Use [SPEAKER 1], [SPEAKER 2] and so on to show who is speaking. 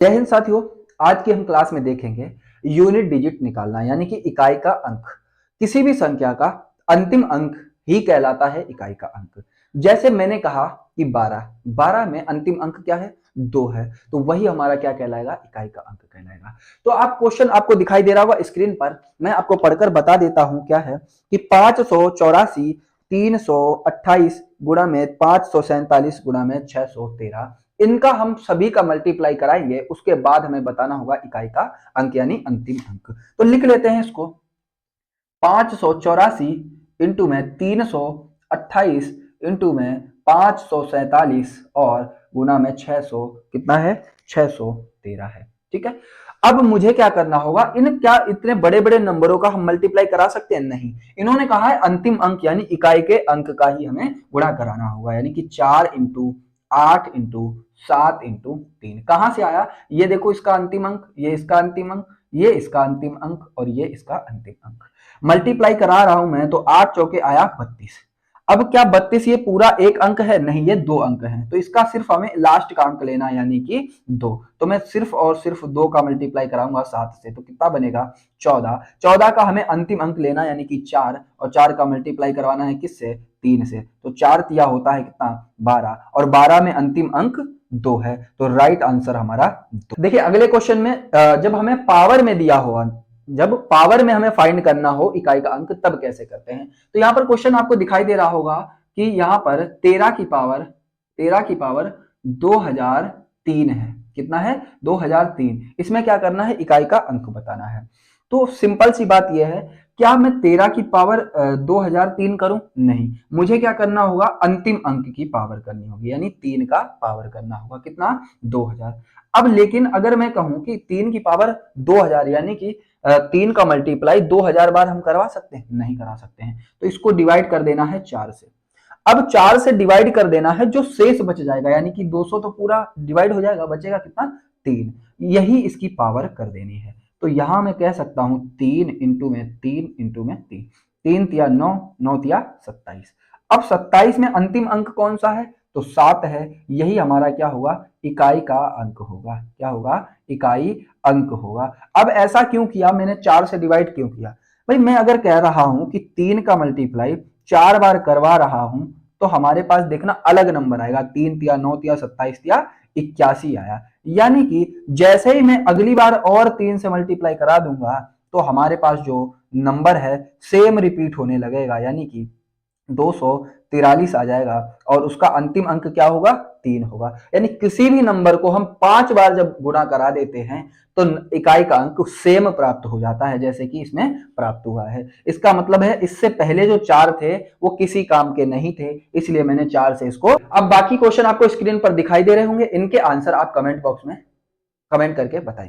[SPEAKER 1] जय हिंद साथियों। आज की हम क्लास में देखेंगे यूनिट डिजिट निकालना यानी कि इकाई का अंक। किसी भी संख्या का अंतिम अंक ही कहलाता है इकाई का अंक। जैसे मैंने कहा कि 12 में अंतिम अंक क्या है, 2 है, तो वही हमारा क्या कहलाएगा, इकाई का अंक कहलाएगा। तो आप क्वेश्चन आपको दिखाई दे रहा होगा स्क्रीन पर, मैं आपको पढ़कर बता देता हूं क्या है कि 584 328 गुणा में 547 गुणा में 613, इनका हम सभी का मल्टीप्लाई कराएंगे, उसके बाद हमें बताना होगा इकाई का अंक यानी अंतिम अंक। तो लिख लेते हैं इसको, 584 इंटू में 328 इंटू में 547 और गुना में 600, कितना है, 613 है। ठीक है, अब मुझे क्या करना होगा, क्या इतने बड़े बड़े नंबरों का हम मल्टीप्लाई करा सकते हैं? नहीं, इन्होंने कहा है अंतिम अंक यानी इकाई के अंक का ही हमें गुणा कराना होगा, यानी कि 4 इंटू 8 इंटू 7 इंटू 3। कहां से आया, ये देखो इसका अंतिम अंक, ये इसका अंतिम अंक, ये इसका अंतिम अंक और ये इसका अंतिम अंक। मल्टीप्लाई करा रहा हूं मैं, तो 8 चौके आया 32। अब क्या 32 ये पूरा एक अंक है? नहीं, ये 2 अंक है, तो इसका सिर्फ हमें लास्ट का अंक लेना यानी कि 2। तो मैं सिर्फ और सिर्फ 2 का मल्टीप्लाई कराऊंगा 7 से, तो कितना बनेगा, 14। 14 का हमें अंतिम अंक लेना यानी कि 4, और 4 का मल्टीप्लाई करवाना है किससे, 3 से, तो 4 तिया होता है कितना, 12, और 12 में अंतिम अंक 2 है, तो राइट आंसर हमारा 2। देखिए अगले क्वेश्चन में जब हमें पावर में दिया होगा, जब पावर में हमें फाइंड करना हो इकाई का अंक, तब कैसे करते हैं। तो यहां पर क्वेश्चन आपको दिखाई दे रहा होगा कि यहां पर 13 की पावर 2003 है। कितना है, 2003। इसमें क्या करना है, इकाई का अंक बताना है। तो सिंपल सी बात यह है, क्या मैं 13 की पावर 2003 करूं? नहीं, मुझे क्या करना होगा, अंतिम अंक की पावर करनी होगी, यानी 3 का पावर करना होगा, कितना, 2000। अब लेकिन अगर मैं कहूं कि 3 की पावर 2000 यानी कि 3 का मल्टीप्लाई 2000 बार हम करवा सकते हैं? नहीं करा सकते हैं, तो इसको डिवाइड कर देना है 4 से। अब 4 से डिवाइड कर देना है, जो शेष बच जाएगा यानी कि 200 तो पूरा डिवाइड हो जाएगा, बचेगा कितना, 3, यही इसकी पावर कर देनी है। तो यहां मैं कह सकता हूं 3 इंटू में 3 इंटू में 3, 3 तिया 9, 9 तिया 27। अब 27 में अंतिम अंक कौन सा है, तो 7 है, यही हमारा क्या होगा, इकाई का अंक होगा। क्या होगा, इकाई अंक होगा। अब ऐसा क्यों किया मैंने, 4 से डिवाइड क्यों किया? भाई मैं अगर कह रहा हूं कि 3 का मल्टीप्लाई 4 बार करवा रहा हूं, तो हमारे पास देखना अलग नंबर आएगा, 3 तिया 9 तिया 27 तिया 81 आया। यानी कि जैसे ही मैं अगली बार और 3 से मल्टीप्लाई करा दूंगा, तो हमारे पास जो नंबर है सेम रिपीट होने लगेगा, यानी कि 243 आ जाएगा, और उसका अंतिम अंक क्या होगा, 3 होगा। यानी किसी भी नंबर को हम 5 बार जब गुणा करा देते हैं, तो इकाई का अंक सेम प्राप्त हो जाता है, जैसे कि इसमें प्राप्त हुआ है। इसका मतलब है इससे पहले जो 4 थे वो किसी काम के नहीं थे, इसलिए मैंने 4 से इसको। अब बाकी क्वेश्चन आपको स्क्रीन पर दिखाई दे रहे होंगे, इनके आंसर आप कमेंट बॉक्स में कमेंट करके बताइए।